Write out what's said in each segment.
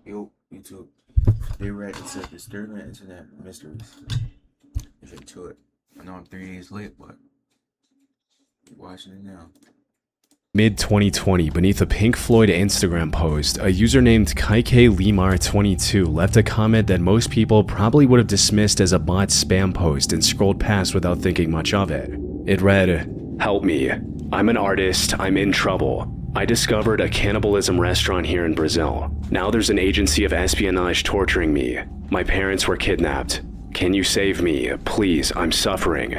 Yo, YouTube. They read it said disturbing internet mysteries. Let's get to it. I know I'm 3 days late, but you're watching it now. Mid-2020, beneath a Pink Floyd Instagram post, a user named KK22 left a comment that most people probably would have dismissed as a bot spam post and scrolled past without thinking much of it. It read, "Help me. I'm an artist. I'm in trouble. I discovered a cannibalism restaurant here in Brazil. Now there's an agency of espionage torturing me. My parents were kidnapped. Can you save me? Please, I'm suffering."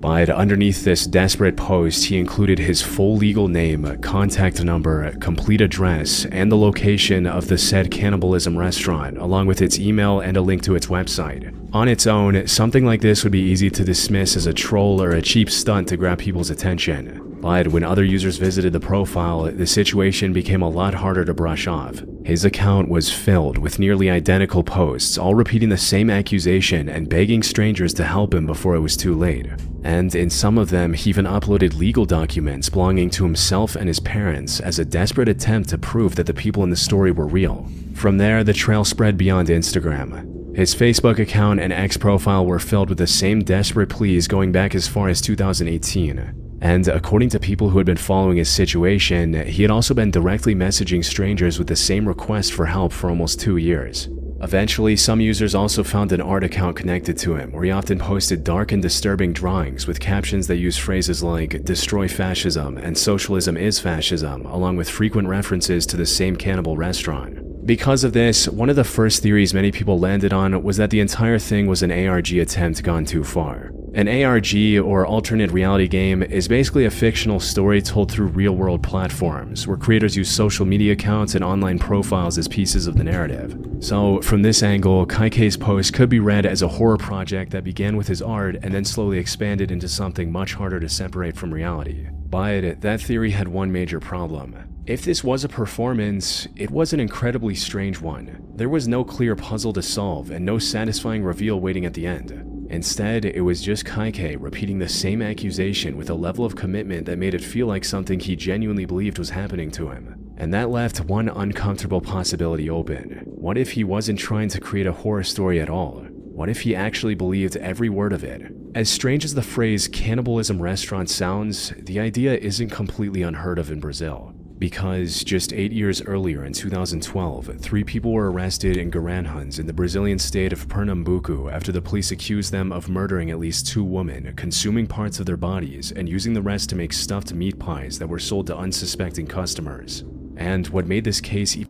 But underneath this desperate post, he included his full legal name, contact number, complete address, and the location of the said cannibalism restaurant, along with its email and a link to its website. On its own, something like this would be easy to dismiss as a troll or a cheap stunt to grab people's attention. But when other users visited the profile, the situation became a lot harder to brush off. His account was filled with nearly identical posts, all repeating the same accusation and begging strangers to help him before it was too late. And in some of them, he even uploaded legal documents belonging to himself and his parents as a desperate attempt to prove that the people in the story were real. From there, the trail spread beyond Instagram. His Facebook account and X profile were filled with the same desperate pleas going back as far as 2018. And according to people who had been following his situation, he had also been directly messaging strangers with the same request for help for almost 2 years. Eventually, some users also found an art account connected to him, where he often posted dark and disturbing drawings with captions that use phrases like "destroy fascism" and "socialism is fascism," along with frequent references to the same cannibal restaurant. Because of this, one of the first theories many people landed on was that the entire thing was an ARG attempt gone too far. An ARG, or alternate reality game, is basically a fictional story told through real-world platforms, where creators use social media accounts and online profiles as pieces of the narrative. So, from this angle, Kaike's post could be read as a horror project that began with his art and then slowly expanded into something much harder to separate from reality. But that theory had one major problem. If this was a performance, it was an incredibly strange one. There was no clear puzzle to solve and no satisfying reveal waiting at the end. Instead, it was just Kaike repeating the same accusation with a level of commitment that made it feel like something he genuinely believed was happening to him. And that left one uncomfortable possibility open. What if he wasn't trying to create a horror story at all? What if he actually believed every word of it? As strange as the phrase cannibalism restaurant sounds, the idea isn't completely unheard of in Brazil. Because just 8 years earlier in 2012, 3 people were arrested in Garanhuns in the Brazilian state of Pernambuco after the police accused them of murdering at least 2 women, consuming parts of their bodies, and using the rest to make stuffed meat pies that were sold to unsuspecting customers. And what made this case even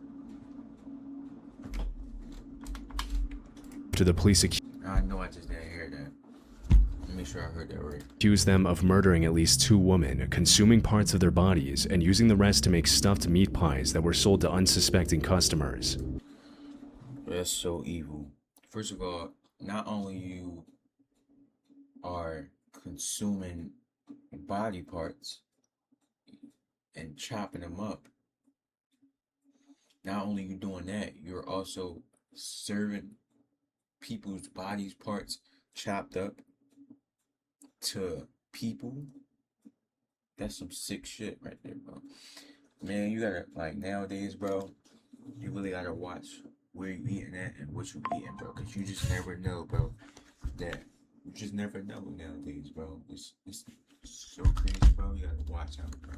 to the police I know I just didn't hear that. Make sure I heard that right. accused them of murdering at least 2 women, consuming parts of their bodies, and using the rest to make stuffed meat pies that were sold to unsuspecting customers. That's so evil. First of all, not only you are consuming body parts and chopping them up, not only you doing that, you're also serving people's bodies parts chopped up to people. That's some sick shit right there, bro. Man, you gotta, like, nowadays, bro, you really gotta watch where you eating at and what you eating, bro, because you just never know, bro. That you just never know nowadays, bro. It's so crazy, bro. You gotta watch out, bro.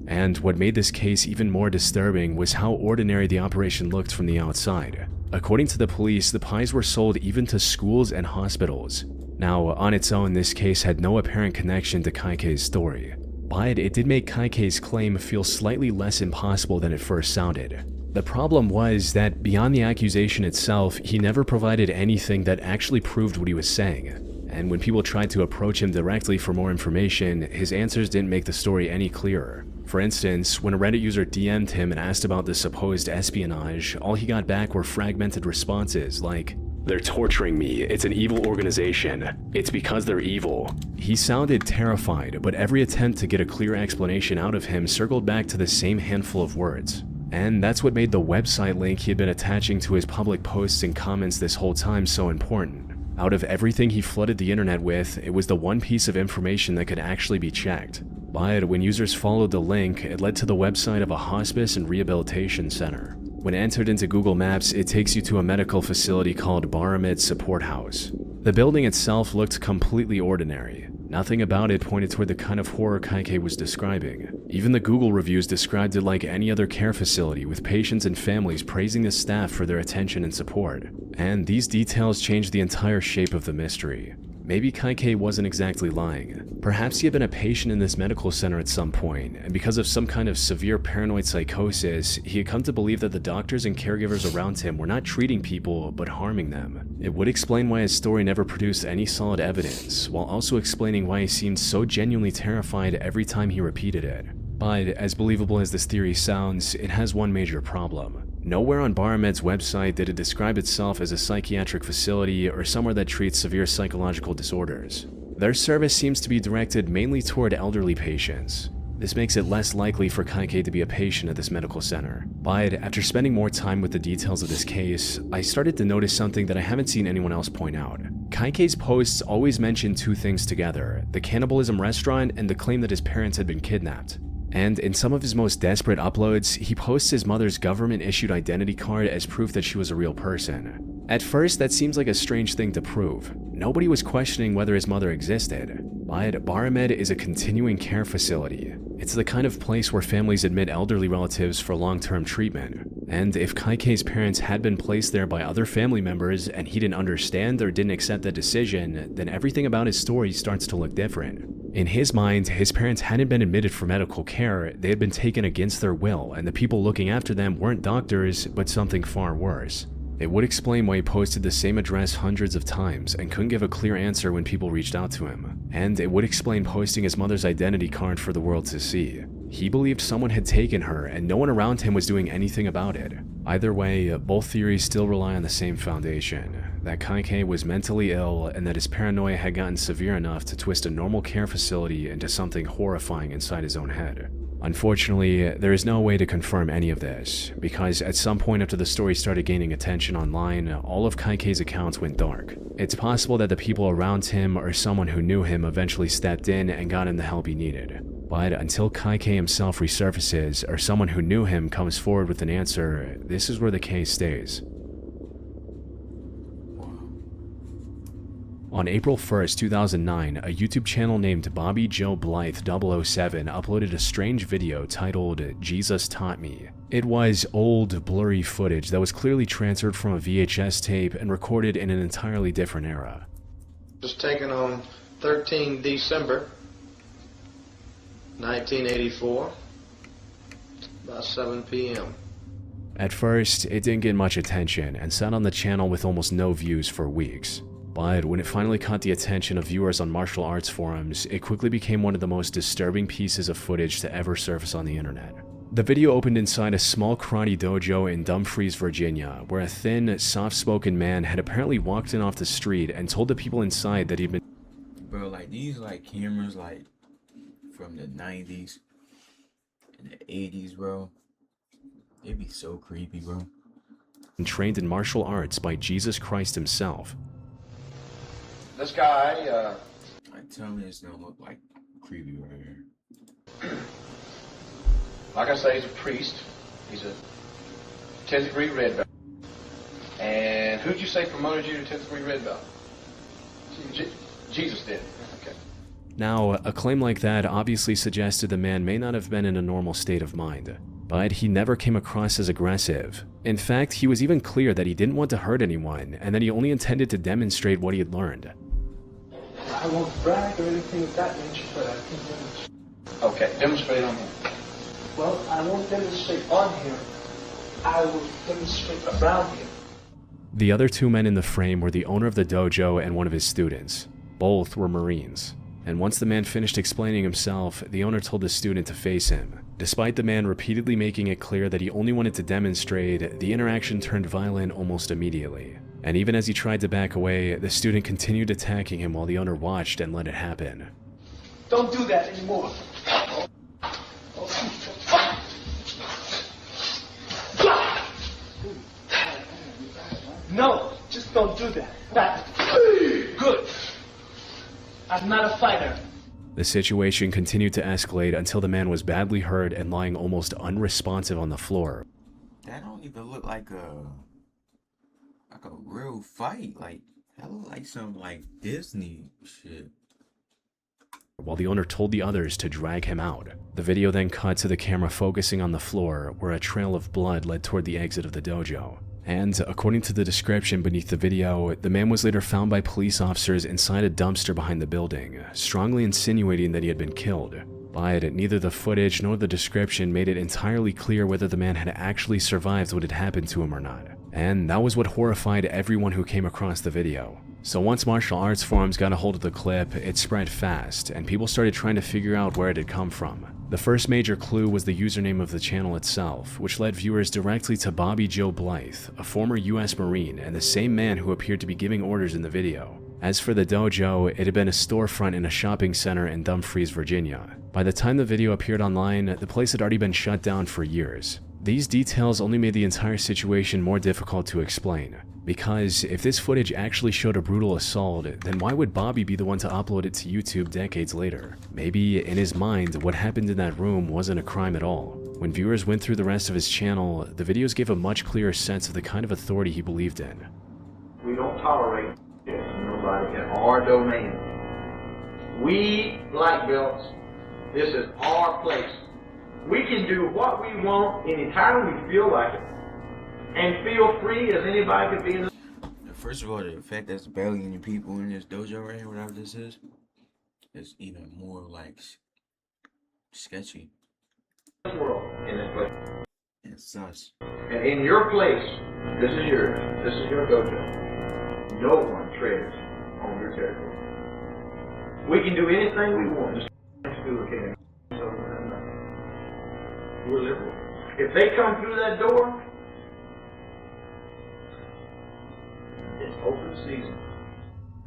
And what made this case even more disturbing was how ordinary the operation looked from the outside. According to the police, the pies were sold even to schools and hospitals. Now, on its own, this case had no apparent connection to Kaike's story, but it did make Kaike's claim feel slightly less impossible than it first sounded. The problem was that beyond the accusation itself, he never provided anything that actually proved what he was saying. And when people tried to approach him directly for more information, his answers didn't make the story any clearer. For instance, when a Reddit user DM'd him and asked about the supposed espionage, all he got back were fragmented responses like, "They're torturing me, it's an evil organization, it's because they're evil." He sounded terrified, but every attempt to get a clear explanation out of him circled back to the same handful of words. And that's what made the website link he had been attaching to his public posts and comments this whole time so important. Out of everything he flooded the internet with, it was the one piece of information that could actually be checked. But when users followed the link, it led to the website of a hospice and rehabilitation center. When entered into Google Maps, it takes you to a medical facility called Baramed Support House. The building itself looked completely ordinary. Nothing about it pointed toward the kind of horror Kaike was describing. Even the Google reviews described it like any other care facility, with patients and families praising the staff for their attention and support. And these details changed the entire shape of the mystery. Maybe Kaike wasn't exactly lying. Perhaps he had been a patient in this medical center at some point, and because of some kind of severe paranoid psychosis, he had come to believe that the doctors and caregivers around him were not treating people, but harming them. It would explain why his story never produced any solid evidence, while also explaining why he seemed so genuinely terrified every time he repeated it. But, as believable as this theory sounds, it has one major problem. Nowhere on Baramed's website did it describe itself as a psychiatric facility or somewhere that treats severe psychological disorders. Their service seems to be directed mainly toward elderly patients. This makes it less likely for Kaike to be a patient at this medical center. But after spending more time with the details of this case, I started to notice something that I haven't seen anyone else point out. Kaike's posts always mention two things together: the cannibalism restaurant and the claim that his parents had been kidnapped. And in some of his most desperate uploads, he posts his mother's government-issued identity card as proof that she was a real person. At first, that seems like a strange thing to prove. Nobody was questioning whether his mother existed. But Baramed is a continuing care facility. It's the kind of place where families admit elderly relatives for long-term treatment. And if Kaike's parents had been placed there by other family members and he didn't understand or didn't accept that decision, then everything about his story starts to look different. In his mind, his parents hadn't been admitted for medical care, they had been taken against their will, and the people looking after them weren't doctors, but something far worse. It would explain why he posted the same address hundreds of times and couldn't give a clear answer when people reached out to him. And it would explain posting his mother's identity card for the world to see. He believed someone had taken her and no one around him was doing anything about it. Either way, both theories still rely on the same foundation: that Kaike was mentally ill and that his paranoia had gotten severe enough to twist a normal care facility into something horrifying inside his own head. Unfortunately, there is no way to confirm any of this, because at some point after the story started gaining attention online, all of Kaike's accounts went dark. It's possible that the people around him or someone who knew him eventually stepped in and got him the help he needed. But until Kaike himself resurfaces or someone who knew him comes forward with an answer, this is where the case stays. On April 1st, 2009, a YouTube channel named Bobby Joe Blythe 007 uploaded a strange video titled "Jesus Taught Me." It was old, blurry footage that was clearly transferred from a VHS tape and recorded in an entirely different era. Just taken on 13 December 1984, about 7 p.m. At first, it didn't get much attention and sat on the channel with almost no views for weeks. But when it finally caught the attention of viewers on martial arts forums, it quickly became one of the most disturbing pieces of footage to ever surface on the internet. The video opened inside a small karate dojo in Dumfries, Virginia, where a thin, soft-spoken man had apparently walked in off the street and told the people inside that he'd been— Bro, like these like cameras like from the 90s and the 80s, bro. It'd be so creepy, bro. trained in martial arts by Jesus Christ himself. This guy, I tell me it's gonna look like creepy right here. like I say, he's a priest. He's a 10th degree red belt. And who'd you say promoted you to 10th degree red belt? Jesus did. Okay. Now, a claim like that obviously suggested the man may not have been in a normal state of mind, but he never came across as aggressive. In fact, he was even clear that he didn't want to hurt anyone and that he only intended to demonstrate what he had learned. I won't brag or anything of that nature, but I can demonstrate. Okay, demonstrate on him. Well, I won't demonstrate on him. I will demonstrate around him. The other two men in the frame were the owner of the dojo and one of his students. Both were Marines. And once the man finished explaining himself, the owner told the student to face him. Despite the man repeatedly making it clear that he only wanted to demonstrate, the interaction turned violent almost immediately. And even as he tried to back away, the student continued attacking him while the owner watched and let it happen. Don't do that anymore. No, just don't do that. Good. I'm not a fighter. The situation continued to escalate until the man was badly hurt and lying almost unresponsive on the floor. That don't even look like a real fight. Like that look like some like Disney shit. While the owner told the others to drag him out. The video then cut to the camera focusing on the floor where a trail of blood led toward the exit of the dojo. And according to the description beneath the video, the man was later found by police officers inside a dumpster behind the building, strongly insinuating that he had been killed. But neither the footage nor the description made it entirely clear whether the man had actually survived what had happened to him or not. And that was what horrified everyone who came across the video. So once martial arts forums got a hold of the clip, it spread fast, and people started trying to figure out where it had come from. The first major clue was the username of the channel itself, which led viewers directly to Bobby Joe Blythe, a former US Marine and the same man who appeared to be giving orders in the video. As for the dojo, it had been a storefront in a shopping center in Dumfries, Virginia. By the time the video appeared online, the place had already been shut down for years. These details only made the entire situation more difficult to explain. Because if this footage actually showed a brutal assault, then why would Bobby be the one to upload it to YouTube decades later? Maybe, in his mind, what happened in that room wasn't a crime at all. When viewers went through the rest of his channel, the videos gave a much clearer sense of the kind of authority he believed in. We don't tolerate this, nobody in our domain. We, black belts, this is our place. We can do what we want anytime we feel like it. And feel free as anybody could be in the... First of all, the fact there's barely any people in this dojo right here, whatever this is even more like sketchy. world, in this place. It's sus. And in your place, this is yours, this is your dojo. No one treads on your territory. We can do anything we want. Just do it. We're liberal. If they come through that door, it's open season.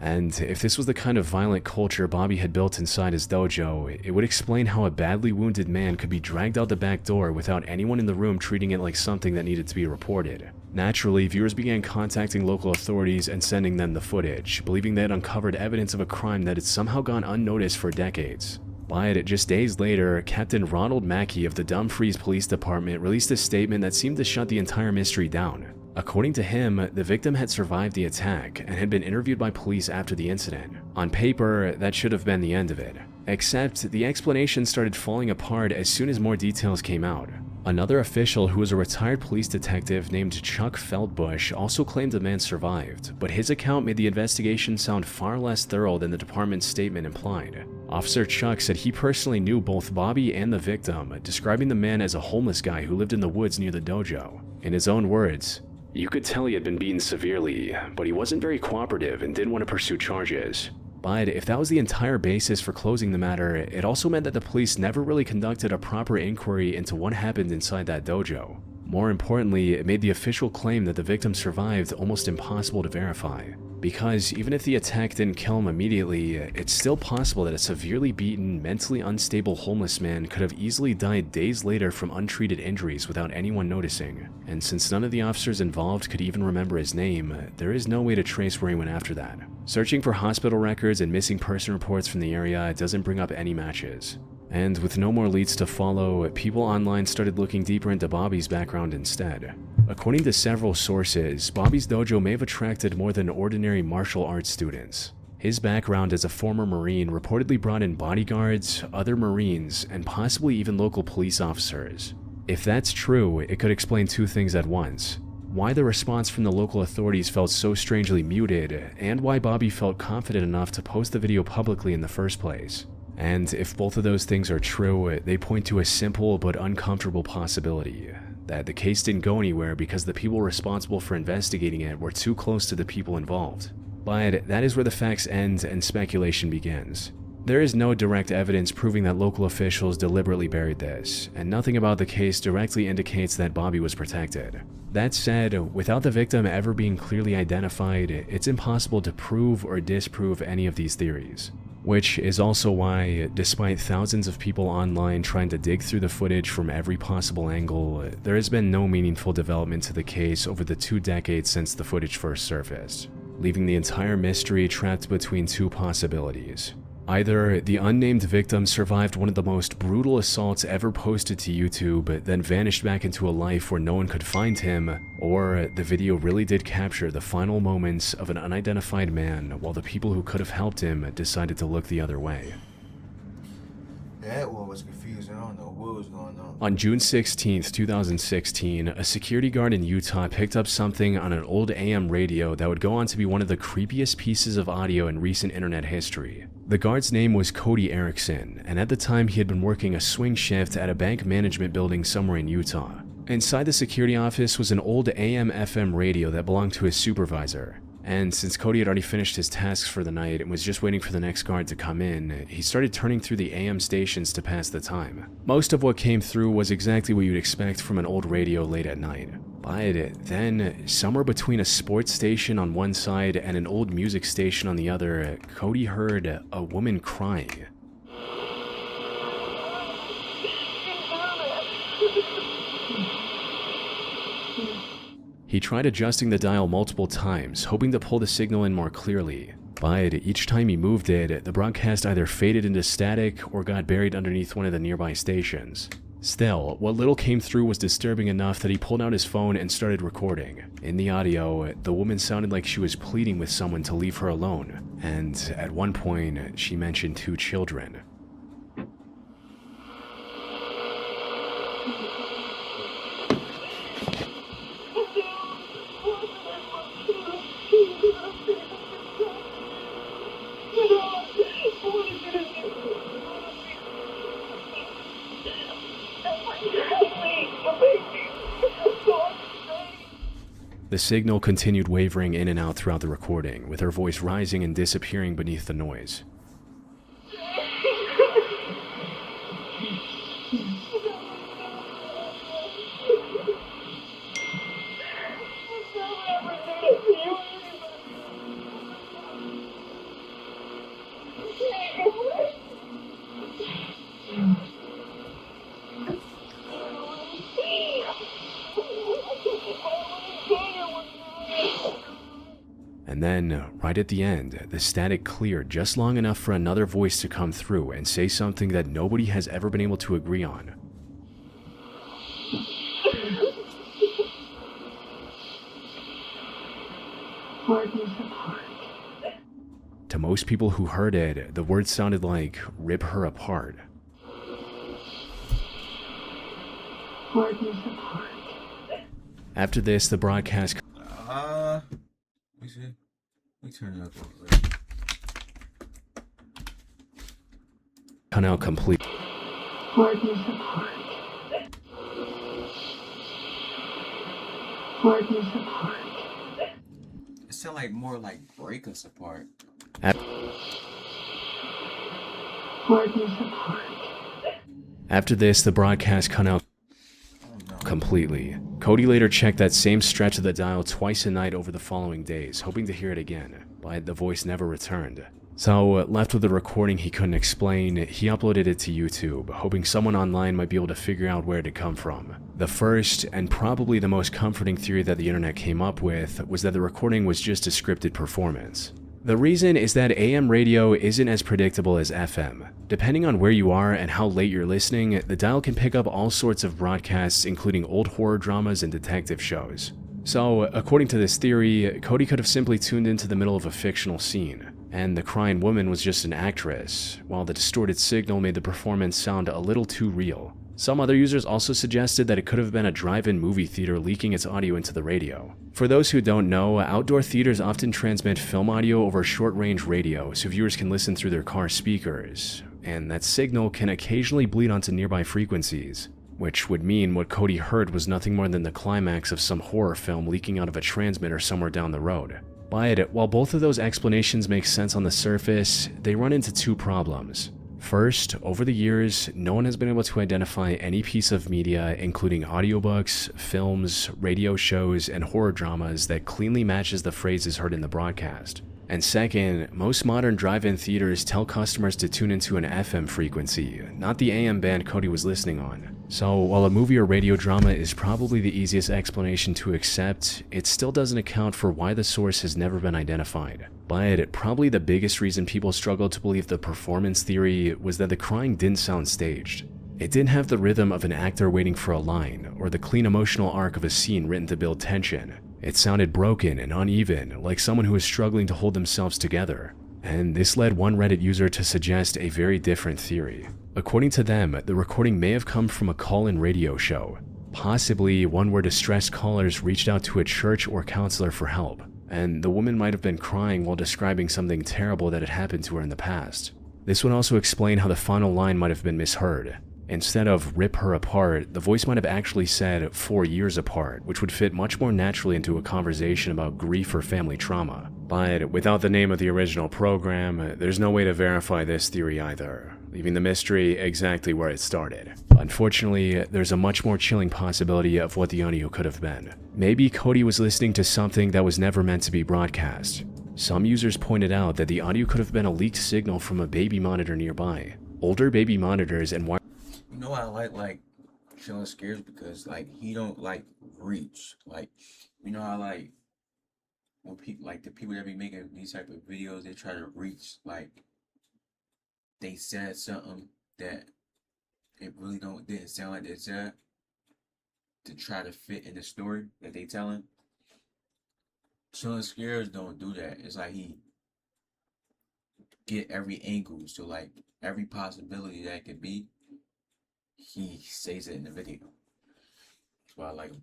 And if this was the kind of violent culture Bobby had built inside his dojo, it would explain how a badly wounded man could be dragged out the back door without anyone in the room treating it like something that needed to be reported. Naturally, viewers began contacting local authorities and sending them the footage, believing they had uncovered evidence of a crime that had somehow gone unnoticed for decades. But just days later, Captain Ronald Mackey of the Dumfries Police Department released a statement that seemed to shut the entire mystery down. According to him, the victim had survived the attack and had been interviewed by police after the incident. On paper, that should have been the end of it. Except, the explanation started falling apart as soon as more details came out. Another official who was a retired police detective named Chuck Feldbush also claimed the man survived, but his account made the investigation sound far less thorough than the department's statement implied. Officer Chuck said he personally knew both Bobby and the victim, describing the man as a homeless guy who lived in the woods near the dojo. In his own words, "You could tell he had been beaten severely, but he wasn't very cooperative and didn't want to pursue charges." But if that was the entire basis for closing the matter, it also meant that the police never really conducted a proper inquiry into what happened inside that dojo. More importantly, it made the official claim that the victim survived almost impossible to verify. Because even if the attack didn't kill him immediately, it's still possible that a severely beaten, mentally unstable homeless man could have easily died days later from untreated injuries without anyone noticing. And since none of the officers involved could even remember his name, there is no way to trace where he went after that. Searching for hospital records and missing person reports from the area doesn't bring up any matches. And with no more leads to follow, people online started looking deeper into Bobby's background instead. According to several sources, Bobby's dojo may have attracted more than ordinary martial arts students. His background as a former Marine reportedly brought in bodyguards, other Marines, and possibly even local police officers. If that's true, it could explain two things at once: why the response from the local authorities felt so strangely muted, and why Bobby felt confident enough to post the video publicly in the first place. And if both of those things are true, they point to a simple but uncomfortable possibility: that the case didn't go anywhere because the people responsible for investigating it were too close to the people involved. But that is where the facts end and speculation begins. There is no direct evidence proving that local officials deliberately buried this, and nothing about the case directly indicates that Bobby was protected. That said, without the victim ever being clearly identified, it's impossible to prove or disprove any of these theories. Which is also why, despite thousands of people online trying to dig through the footage from every possible angle, there has been no meaningful development to the case over the 2 decades since the footage first surfaced, leaving the entire mystery trapped between two possibilities: Either the unnamed victim survived one of the most brutal assaults ever posted to YouTube, then vanished back into a life where no one could find him, or the video really did capture the final moments of an unidentified man while the people who could have helped him decided to look the other way. That one was confusing. I don't know what was going on. On June 16, 2016, a security guard in Utah picked up something on an old AM radio that would go on to be one of the creepiest pieces of audio in recent internet history. The guard's name was Cody Erickson, and at the time he had been working a swing shift at a bank management building somewhere in Utah. Inside the security office was an old AM/FM radio that belonged to his supervisor. And since Cody had already finished his tasks for the night and was just waiting for the next guard to come in, he started turning through the AM stations to pass the time. Most of what came through was exactly what you'd expect from an old radio late at night. But then, somewhere between a sports station on one side and an old music station on the other, Cody heard a woman crying. He tried adjusting the dial multiple times, hoping to pull the signal in more clearly, but each time he moved it, the broadcast either faded into static or got buried underneath one of the nearby stations. Still, what little came through was disturbing enough that he pulled out his phone and started recording. In the audio, the woman sounded like she was pleading with someone to leave her alone, and at one point, she mentioned 2 children. The signal continued wavering in and out throughout the recording, with her voice rising and disappearing beneath the noise. And then, right at the end, the static cleared just long enough for another voice to come through and say something that nobody has ever been able to agree on. To most people who heard it, the words sounded like, "Rip her apart." After this, the broadcast... Let me see. Let me turn it up a little bit. Cut out complete. It sound like more like break us apart. After this, the broadcast cut out completely. Cody later checked that same stretch of the dial twice a night over the following days, hoping to hear it again, but the voice never returned. So, left with a recording he couldn't explain, he uploaded it to YouTube, hoping someone online might be able to figure out where it had come from. The first, and probably the most comforting theory that the internet came up with, was that the recording was just a scripted performance. The reason is that AM radio isn't as predictable as FM. Depending on where you are and how late you're listening, the dial can pick up all sorts of broadcasts, including old horror dramas and detective shows. So, according to this theory, Cody could have simply tuned into the middle of a fictional scene, and the crying woman was just an actress, while the distorted signal made the performance sound a little too real. Some other users also suggested that it could have been a drive-in movie theater leaking its audio into the radio. For those who don't know, outdoor theaters often transmit film audio over short-range radio so viewers can listen through their car speakers, and that signal can occasionally bleed onto nearby frequencies, which would mean what Cody heard was nothing more than the climax of some horror film leaking out of a transmitter somewhere down the road. But while both of those explanations make sense on the surface, they run into 2 problems. First, over the years, no one has been able to identify any piece of media, including audiobooks, films, radio shows, and horror dramas that cleanly matches the phrases heard in the broadcast. And second, most modern drive-in theaters tell customers to tune into an FM frequency, not the AM band Cody was listening on. So while a movie or radio drama is probably the easiest explanation to accept, it still doesn't account for why the source has never been identified. But probably the biggest reason people struggle to believe the performance theory was that the crying didn't sound staged. It didn't have the rhythm of an actor waiting for a line, or the clean emotional arc of a scene written to build tension. It sounded broken and uneven, like someone who was struggling to hold themselves together. And this led one Reddit user to suggest a very different theory. According to them, the recording may have come from a call-in radio show, possibly one where distressed callers reached out to a church or counselor for help, and the woman might have been crying while describing something terrible that had happened to her in the past. This would also explain how the final line might have been misheard. Instead of "rip her apart," the voice might have actually said 4 years apart, which would fit much more naturally into a conversation about grief or family trauma. But without the name of the original program, there's no way to verify this theory either, leaving the mystery exactly where it started. Unfortunately, there's a much more chilling possibility of what the audio could have been. Maybe Cody was listening to something that was never meant to be broadcast. Some users pointed out that the audio could have been a leaked signal from a baby monitor nearby. Older baby monitors and You know I like Chillin' Scares because he don't reach. You know how when people the people that be making these type of videos, they try to reach they said something that it really didn't sound like they said to try to fit in the story that they telling. Chillin' Scares don't do that. It's like he get every angle, so every possibility that it could be, he says it in the video. That's why I like him.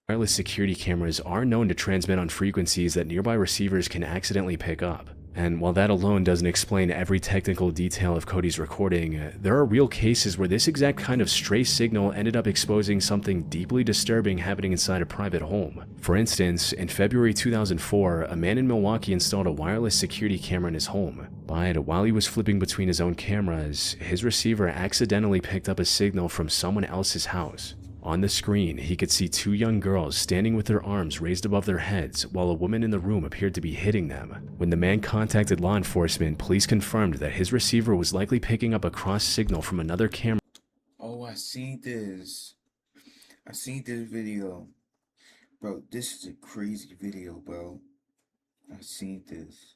wireless security cameras are known to transmit on frequencies that nearby receivers can accidentally pick up. And while that alone doesn't explain every technical detail of Cody's recording, there are real cases where this exact kind of stray signal ended up exposing something deeply disturbing happening inside a private home. For instance, in February 2004, a man in Milwaukee installed a wireless security camera in his home. But while he was flipping between his own cameras, his receiver accidentally picked up a signal from someone else's house. On the screen, he could see 2 young girls standing with their arms raised above their heads while a woman in the room appeared to be hitting them. When the man contacted law enforcement, police confirmed that his receiver was likely picking up a cross signal from another camera. Oh, I seen this. I seen this video. Bro, this is a crazy video, bro. I seen this.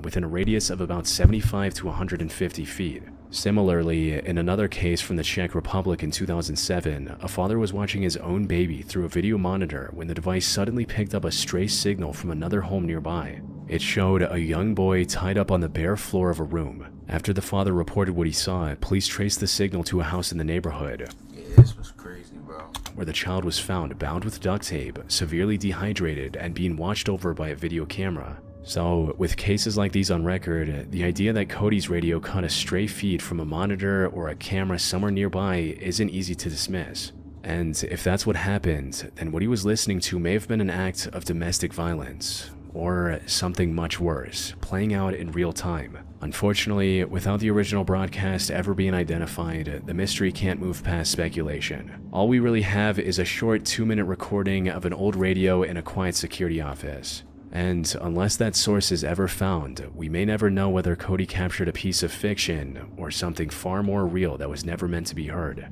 Within a radius of about 75 to 150 feet. Similarly, in another case from the Czech Republic in 2007, a father was watching his own baby through a video monitor when the device suddenly picked up a stray signal from another home nearby. It showed a young boy tied up on the bare floor of a room. After the father reported what he saw, police traced the signal to a house in the neighborhood. Yeah, this was crazy, bro. Where the child was found bound with duct tape, severely dehydrated, and being watched over by a video camera. So, with cases like these on record, the idea that Cody's radio caught a stray feed from a monitor or a camera somewhere nearby isn't easy to dismiss. And if that's what happened, then what he was listening to may have been an act of domestic violence, or something much worse, playing out in real time. Unfortunately, without the original broadcast ever being identified, the mystery can't move past speculation. All we really have is a short 2-minute recording of an old radio in a quiet security office. And unless that source is ever found, we may never know whether Cody captured a piece of fiction or something far more real that was never meant to be heard.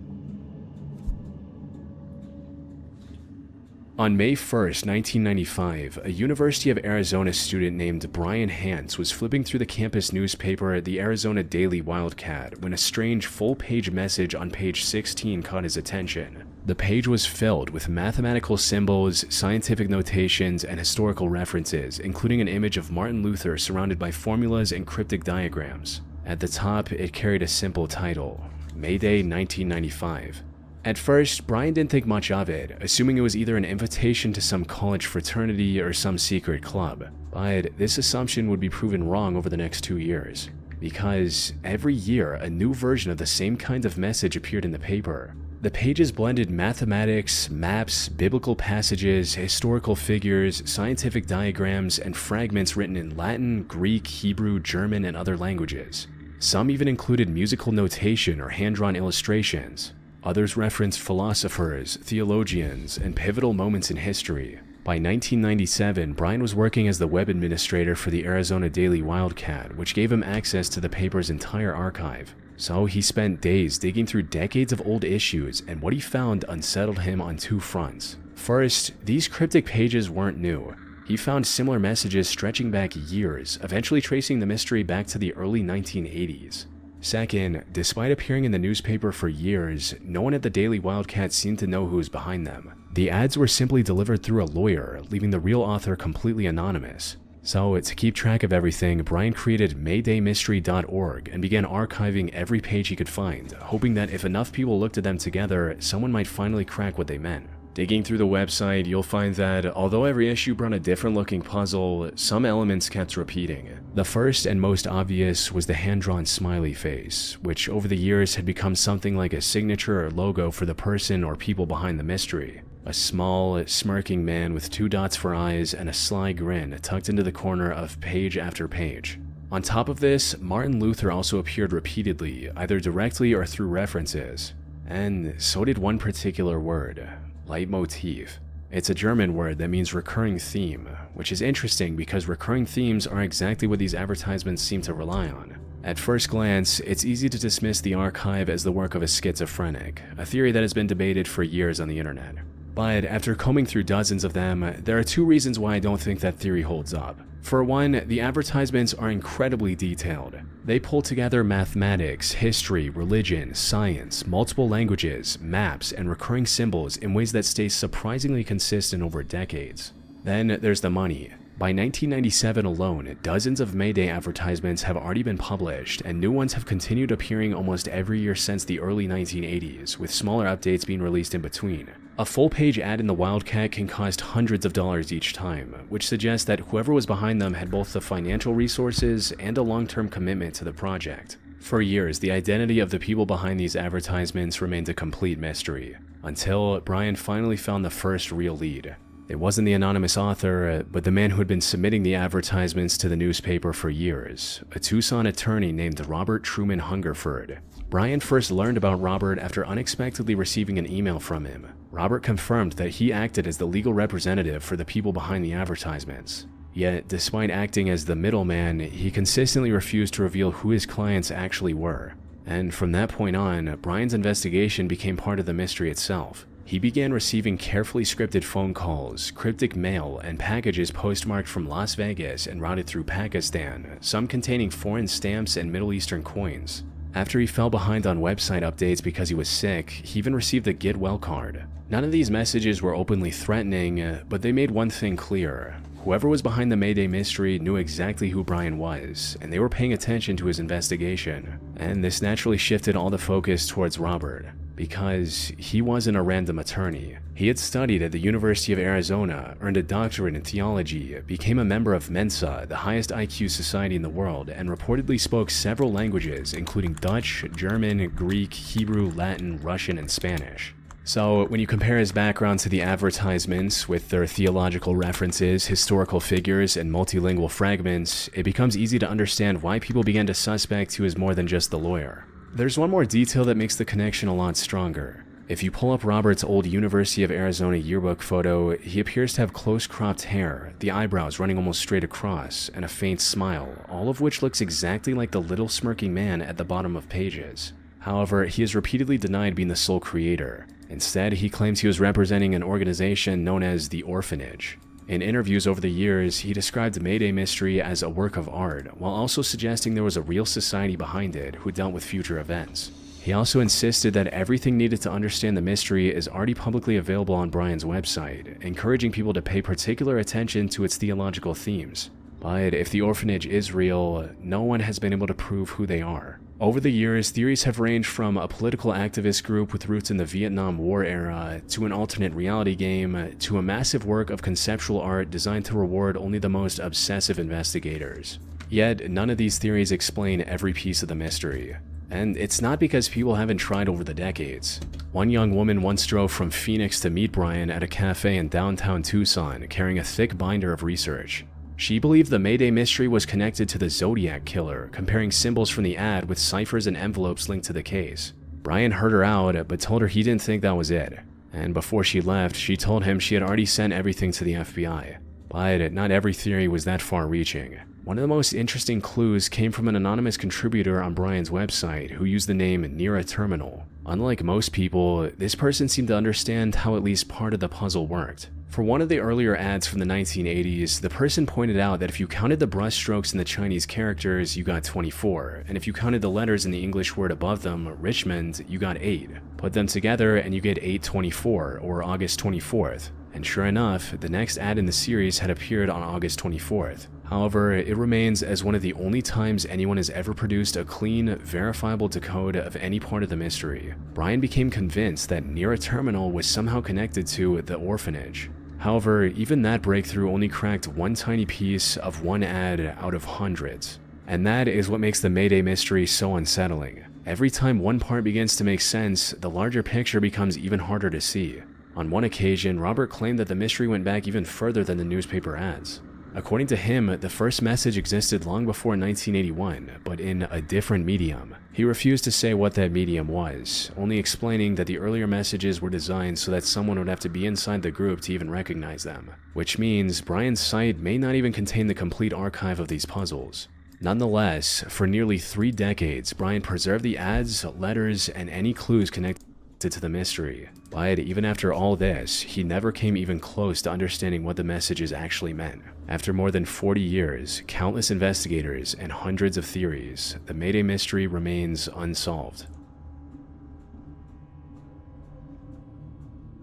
On May 1st, 1995, a University of Arizona student named Brian Hance was flipping through the campus newspaper, the Arizona Daily Wildcat, when a strange full-page message on page 16 caught his attention. The page was filled with mathematical symbols, scientific notations, and historical references, including an image of Martin Luther surrounded by formulas and cryptic diagrams. At the top, it carried a simple title, May Day 1995. At first, Brian didn't think much of it, assuming it was either an invitation to some college fraternity or some secret club. But this assumption would be proven wrong over the next 2 years, because every year a new version of the same kind of message appeared in the paper. The pages blended mathematics, maps, biblical passages, historical figures, scientific diagrams, and fragments written in Latin, Greek, Hebrew, German, and other languages. Some even included musical notation or hand-drawn illustrations. Others referenced philosophers, theologians, and pivotal moments in history. By 1997, Brian was working as the web administrator for the Arizona Daily Wildcat, which gave him access to the paper's entire archive. So he spent days digging through decades of old issues, and what he found unsettled him on two fronts. First, these cryptic pages weren't new. He found similar messages stretching back years, eventually tracing the mystery back to the early 1980s. Second, despite appearing in the newspaper for years, no one at the Daily Wildcat seemed to know who was behind them. The ads were simply delivered through a lawyer, leaving the real author completely anonymous. So, to keep track of everything, Brian created MaydayMystery.org and began archiving every page he could find, hoping that if enough people looked at them together, someone might finally crack what they meant. Digging through the website, you'll find that although every issue brought a different looking puzzle, some elements kept repeating. The first and most obvious was the hand-drawn smiley face, which over the years had become something like a signature or logo for the person or people behind the mystery. A small, smirking man with two dots for eyes and a sly grin tucked into the corner of page after page. On top of this, Martin Luther also appeared repeatedly, either directly or through references. And so did one particular word. Leitmotif. It's a German word that means recurring theme, which is interesting because recurring themes are exactly what these advertisements seem to rely on. At first glance, it's easy to dismiss the archive as the work of a schizophrenic, a theory that has been debated for years on the internet. But after combing through dozens of them, there are two reasons why I don't think that theory holds up. For one, the advertisements are incredibly detailed. They pull together mathematics, history, religion, science, multiple languages, maps, and recurring symbols in ways that stay surprisingly consistent over decades. Then there's the money. By 1997 alone, dozens of Mayday advertisements have already been published, and new ones have continued appearing almost every year since the early 1980s, with smaller updates being released in between. A full-page ad in the Wildcat can cost hundreds of dollars each time, which suggests that whoever was behind them had both the financial resources and a long-term commitment to the project. For years, the identity of the people behind these advertisements remained a complete mystery, until Brian finally found the first real lead. It wasn't the anonymous author, but the man who had been submitting the advertisements to the newspaper for years, a Tucson attorney named Robert Truman Hungerford. Brian first learned about Robert after unexpectedly receiving an email from him. Robert confirmed that he acted as the legal representative for the people behind the advertisements. Yet, despite acting as the middleman, he consistently refused to reveal who his clients actually were. And from that point on, Brian's investigation became part of the mystery itself. He began receiving carefully scripted phone calls, cryptic mail, and packages postmarked from Las Vegas and routed through Pakistan, some containing foreign stamps and Middle Eastern coins. After he fell behind on website updates because he was sick, he even received a get well card. None of these messages were openly threatening, but they made one thing clear. Whoever was behind the Mayday mystery knew exactly who Brian was, and they were paying attention to his investigation. And this naturally shifted all the focus towards Robert, because he wasn't a random attorney. He had studied at the University of Arizona, earned a doctorate in theology, became a member of Mensa, the highest IQ society in the world, and reportedly spoke several languages, including Dutch, German, Greek, Hebrew, Latin, Russian, and Spanish. So, when you compare his background to the advertisements with their theological references, historical figures, and multilingual fragments, it becomes easy to understand why people began to suspect he was more than just the lawyer. There's one more detail that makes the connection a lot stronger. If you pull up Robert's old University of Arizona yearbook photo, he appears to have close cropped hair, the eyebrows running almost straight across, and a faint smile, all of which looks exactly like the little smirking man at the bottom of pages. However, he has repeatedly denied being the sole creator. Instead, he claims he was representing an organization known as the Orphanage. In interviews over the years, he described Mayday Mystery as a work of art, while also suggesting there was a real society behind it who dealt with future events. He also insisted that everything needed to understand the mystery is already publicly available on Brian's website, encouraging people to pay particular attention to its theological themes. But if the orphanage is real, no one has been able to prove who they are. Over the years, theories have ranged from a political activist group with roots in the Vietnam War era, to an alternate reality game, to a massive work of conceptual art designed to reward only the most obsessive investigators. Yet, none of these theories explain every piece of the mystery. And it's not because people haven't tried over the decades. One young woman once drove from Phoenix to meet Brian at a cafe in downtown Tucson, carrying a thick binder of research. She believed the Mayday mystery was connected to the Zodiac killer, comparing symbols from the ad with ciphers and envelopes linked to the case. Brian heard her out, but told her he didn't think that was it. And before she left, she told him she had already sent everything to the FBI. But not every theory was that far-reaching. One of the most interesting clues came from an anonymous contributor on Brian's website who used the name Near a Terminal. Unlike most people, this person seemed to understand how at least part of the puzzle worked. For one of the earlier ads from the 1980s, the person pointed out that if you counted the brushstrokes in the Chinese characters, you got 24, and if you counted the letters in the English word above them, Richmond, you got 8. Put them together and you get 8/24, or August 24th. And sure enough, the next ad in the series had appeared on August 24th. However, it remains as one of the only times anyone has ever produced a clean, verifiable decode of any part of the mystery. Brian became convinced that Near a Terminal was somehow connected to the orphanage. However, even that breakthrough only cracked one tiny piece of one ad out of hundreds. And that is what makes the Mayday mystery so unsettling. Every time one part begins to make sense, the larger picture becomes even harder to see. On one occasion, Robert claimed that the mystery went back even further than the newspaper ads. According to him, the first message existed long before 1981, but in a different medium. He refused to say what that medium was, only explaining that the earlier messages were designed so that someone would have to be inside the group to even recognize them. Which means Brian's site may not even contain the complete archive of these puzzles. Nonetheless, for nearly 3 decades, Brian preserved the ads, letters, and any clues connected to the mystery. But even after all this, he never came even close to understanding what the messages actually meant. After more than 40 years, countless investigators, and hundreds of theories, the Mayday mystery remains unsolved.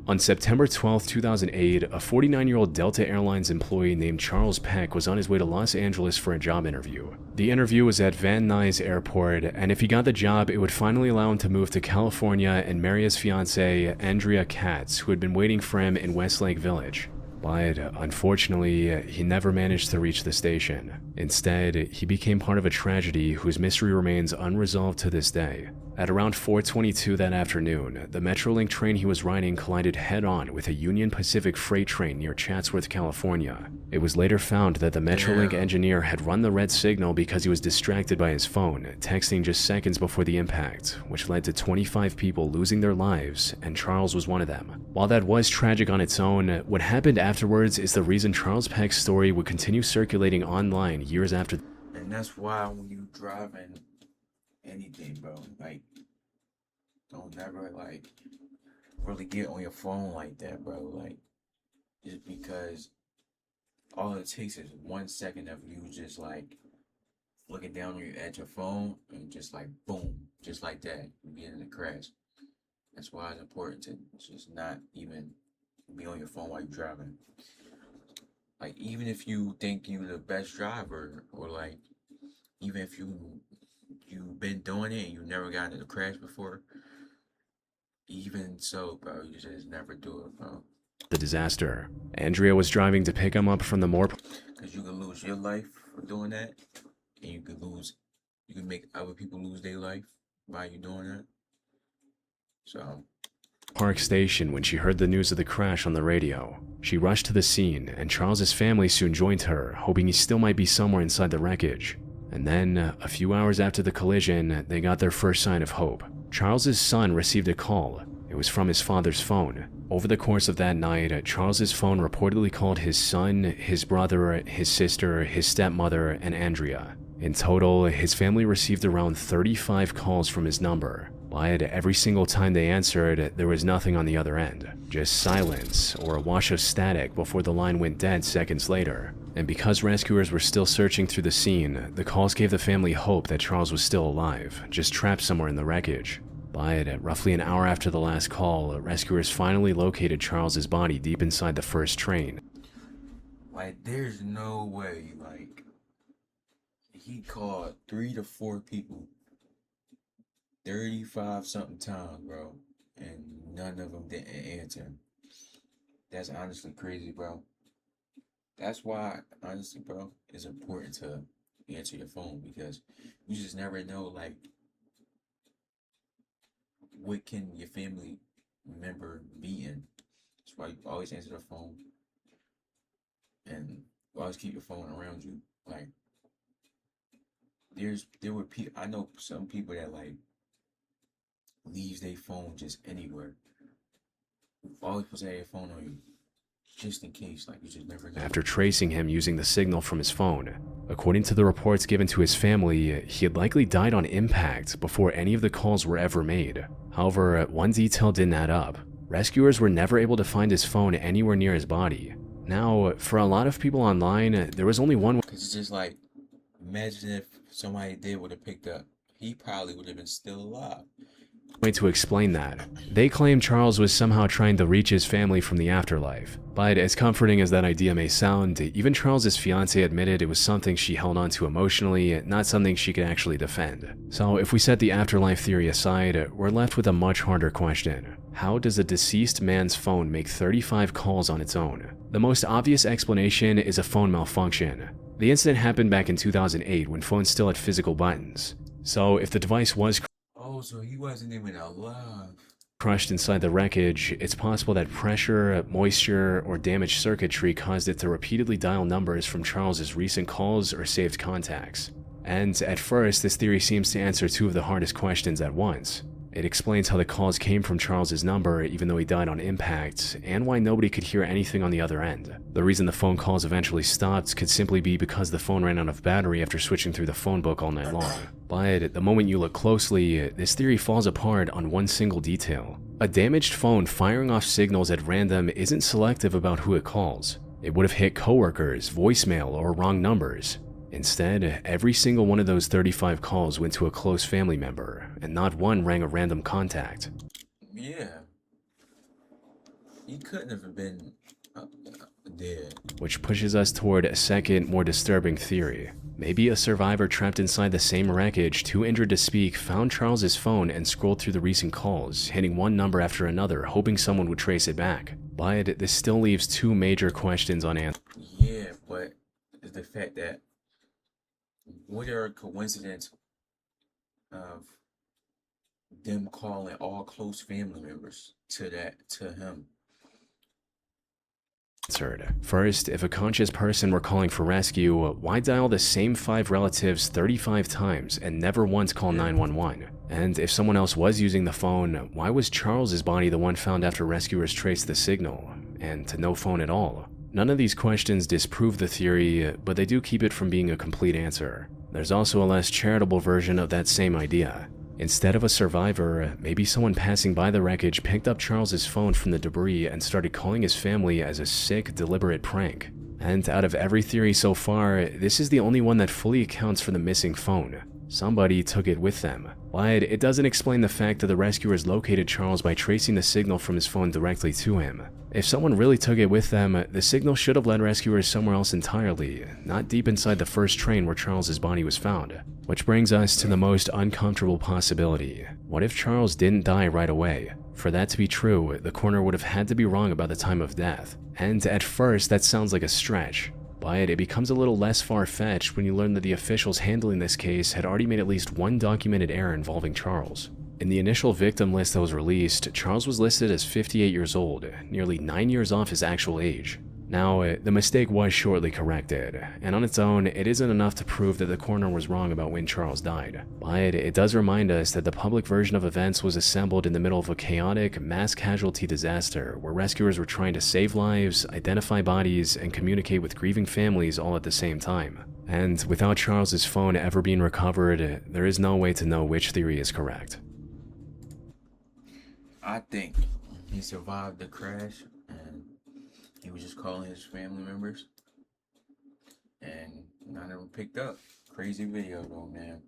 On September 12, 2008, a 49-year-old Delta Airlines employee named Charles Peck was on his way to Los Angeles for a job interview. The interview was at Van Nuys Airport, and if he got the job, it would finally allow him to move to California and marry his fiancée, Andrea Katz, who had been waiting for him in Westlake Village. But unfortunately, he never managed to reach the station. Instead, he became part of a tragedy whose mystery remains unresolved to this day. At around 4:22 that afternoon, the Metrolink train he was riding collided head-on with a Union Pacific freight train near Chatsworth, California. It was later found that the Metrolink engineer had run the red signal because he was distracted by his phone, texting just seconds before the impact, which led to 25 people losing their lives, and Charles was one of them. While that was tragic on its own, what happened afterwards is the reason Charles Peck's story would continue circulating online years after. And that's why when you driving anything, bro, like, don't never, like, really get on your phone like that, bro. Like, just because all it takes is 1 second of you just, like, looking down at your phone and just, like, boom, just like that, you get in a crash. That's why it's important to just not even be on your phone while you're driving. Like, even if you think you're the best driver, or, like, even if you've been doing it and you never got in a crash before, even so, bro, you just never do it, bro. The disaster. Andrea was driving to pick him up from the because you could lose your life for doing that, and you could make other people lose their life by you doing that. So, Park Station when she heard the news of the crash on the radio. She rushed to the scene, and Charles's family soon joined her, hoping he still might be somewhere inside the wreckage. And then, a few hours after the collision, they got their first sign of hope. Charles's son received a call. It was from his father's phone. Over the course of that night, Charles's phone reportedly called his son, his brother, his sister, his stepmother, and Andrea. In total, his family received around 35 calls from his number. But every single time they answered, there was nothing on the other end. Just silence, or a wash of static before the line went dead seconds later. And because rescuers were still searching through the scene, the calls gave the family hope that Charles was still alive, just trapped somewhere in the wreckage. But roughly an hour after the last call, rescuers finally located Charles's body deep inside the first train. like, there's no way, like, he called 3 to 4 people 35 something times, bro, and none of them didn't answer him. That's honestly crazy, bro. That's why, honestly, bro, it's important to answer your phone, because you just never know, like, what can your family member be in. That's why you always answer the phone, and always keep your phone around you. Like, there were people, I know some people that, like, leaves their phone just anywhere. always supposed to have your phone on you, just in case, like you just never know. After tracing him using the signal from his phone, according to the reports given to his family, he had likely died on impact before any of the calls were ever made. However, one detail didn't add up. Rescuers were never able to find his phone anywhere near his body. Now, for a lot of people online, there was only one. Cause it's just like, imagine if somebody would have picked up, he probably would have been still alive. Way to explain that. They claim Charles was somehow trying to reach his family from the afterlife. But as comforting as that idea may sound, even Charles's fiancée admitted it was something she held on to emotionally, not something she could actually defend. So if we set the afterlife theory aside, we're left with a much harder question. How does a deceased man's phone make 35 calls on its own? The most obvious explanation is a phone malfunction. The incident happened back in 2008 when phones still had physical buttons. So if the device was Oh, so he wasn't even alive. crushed inside the wreckage, it's possible that pressure, moisture, or damaged circuitry caused it to repeatedly dial numbers from Charles's recent calls or saved contacts. And at first, this theory seems to answer two of the hardest questions at once. It explains how the calls came from Charles's number even though he died on impact, and why nobody could hear anything on the other end. The reason the phone calls eventually stopped could simply be because the phone ran out of battery after switching through the phone book all night long. But the moment you look closely, this theory falls apart on one single detail. A damaged phone firing off signals at random isn't selective about who it calls. It would have hit coworkers, voicemail, or wrong numbers. Instead, every single one of those 35 calls went to a close family member, and not one rang a random contact. Yeah. He couldn't have been dead. Which pushes us toward a second, more disturbing theory. Maybe a survivor trapped inside the same wreckage, too injured to speak, found Charles's phone and scrolled through the recent calls, hitting one number after another, hoping someone would trace it back. But this still leaves two major questions unanswered. Yeah, but it's the fact that what are a coincidence of them calling all close family members to him? First, if a conscious person were calling for rescue, why dial the same 5 relatives 35 times and never once call 911? And if someone else was using the phone, why was Charles's body the one found after rescuers traced the signal, and to no phone at all? None of these questions disprove the theory, but they do keep it from being a complete answer. There's also a less charitable version of that same idea. Instead of a survivor, maybe someone passing by the wreckage picked up Charles's phone from the debris and started calling his family as a sick, deliberate prank. And out of every theory so far, this is the only one that fully accounts for the missing phone. Somebody took it with them. But it doesn't explain the fact that the rescuers located Charles by tracing the signal from his phone directly to him. If someone really took it with them, the signal should have led rescuers somewhere else entirely, not deep inside the first train where Charles's body was found. Which brings us to the most uncomfortable possibility. What if Charles didn't die right away? For that to be true, the coroner would have had to be wrong about the time of death. And at first, that sounds like a stretch. But it becomes a little less far-fetched when you learn that the officials handling this case had already made at least one documented error involving Charles. In the initial victim list that was released, Charles was listed as 58 years old, nearly 9 years off his actual age. Now, the mistake was shortly corrected, and on its own, it isn't enough to prove that the coroner was wrong about when Charles died. But it does remind us that the public version of events was assembled in the middle of a chaotic, mass casualty disaster where rescuers were trying to save lives, identify bodies, and communicate with grieving families all at the same time. And without Charles's phone ever being recovered, there is no way to know which theory is correct. I think he survived the crash and he was just calling his family members and none of them picked up. Crazy video though, man.